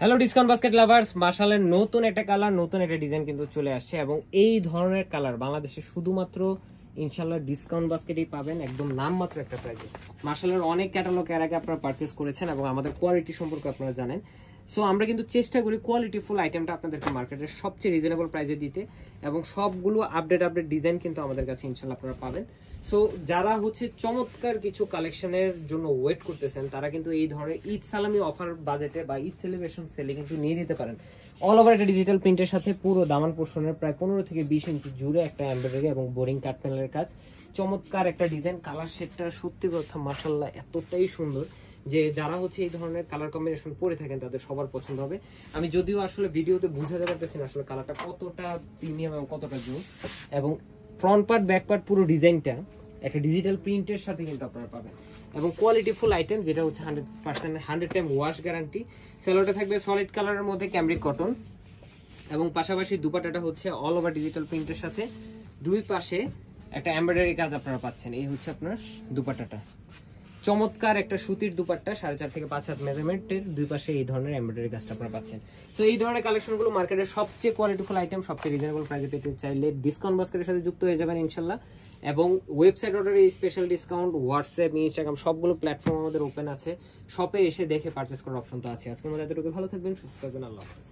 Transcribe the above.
Hello discount basket lovers, মাশাআল্লাহ নতুন একটা কালার, নতুন একটা ডিজাইন কিন্তু চলে আসছে এবং এই ধরনের কালার বাংলাদেশে শুধুমাত্র ইনশাআল্লাহ ডিসকাউন্ট বাস্কেটেই পাবেন, একদম নামমাত্র একটা প্রাইসে। মাশাআল্লাহর অনেক ক্যাটালগ এর আগে আপনারা পারচেজ করেছেন এবং আমাদের কোয়ালিটি সম্পর্কে আপনারা জানেন। সো আমরা কিন্তু চেষ্টা করি কোয়ালিটিফুল আইটেমটা আপনাদেরকে মার্কেটের সবচেয়ে রিজনেবল প্রাইসে দিতে এবং সবগুলো আপডেট ডিজাইন কিন্তু আমাদের কাছে ইনশাআল্লাহ আপনারা পাবেন। সো যারা হচ্ছে চমৎকার কিছু কালেকশনের জন্য ওয়েট করতেছেন তারা কিন্তু এই ধরনের ঈদ সালামি অফার বাজেটে বা ঈদ সেলিব্রেশন সেলে কিন্তু নিয়ে নিতে পারেন। অল ওভার একটা ডিজিটাল প্রিন্টের সাথে পুরো দামান পোর্শনের প্রায় 15 থেকে 20 ইঞ্চি জুড়ে একটা এমব্রয়ডারি এবং বোরিং কাট প্যানেলের কাজ, চমৎকার একটা ডিজাইন। কালার শেডটা সত্যি কথা মাশাআল্লাহ এতটাই সুন্দর যে যারা হচ্ছে এই ধরনের কালার কম্বিনেশন পরে থাকেন তাদের সবার পছন্দ হবে। আমি যদিও আসলে ভিডিওতে বুঝাতে পারতেছি না আসলে কালারটা কতটা প্রিমিয়াম এবং কতটা জোস, এবং ফ্রন্ট পার্ট ব্যাক পার্ট পুরো ডিজাইনটা একটা ডিজিটাল প্রিন্টের সাথে কিন্তু আপনারা পাবেন এবং কোয়ালিটি ফুল আইটেম, যেটা হচ্ছে 100% 100 টাইম ওয়াশ গ্যারান্টি। সেলোটা থাকবে সলিড কালারের মধ্যে ক্যামব্রিক কটন এবং পাশাপাশি দুপাট্টাটা হচ্ছে অল ওভার ডিজিটাল প্রিন্টের সাথে দুই পাশে একটা এমব্রয়ডারি কাজ আপনারা পাচ্ছেন। এই হচ্ছে আপনার দুপাট্টাটা, চমৎকার একটা সুতির দুপাট্টা, 4.5 থেকে 5 হাত মেজারমেন্টের, দুই পাশে এই ধরনের এমব্রয়ডারি কাজটা আপনারা পাচ্ছেন। তো এই ধরনের কালেকশনগুলো মার্কেটের সবচেয়ে কোয়ালিটিফুল আইটেম, সবচেয়ে রিজনেবল প্রাইসে পেতে চাইলে ডিসকাউন্ট বাস্কেটের সাথে যুক্ত হয়ে যাবেন ইনশাল্লাহ। এবং ওয়েবসাইট অর্ডারে স্পেশাল ডিসকাউন্ট, হোয়াটসঅ্যাপ, ইনস্টাগ্রাম সবগুলো প্ল্যাটফর্ম আমাদের ওপেন আছে। শপে এসে দেখে পারচেস করার অপশন তো আছে। আজকের মধ্যে এতটুকু, ভালো থাকবেন, সুস্থ থাকবেন, আল্লাহ হাফেজ।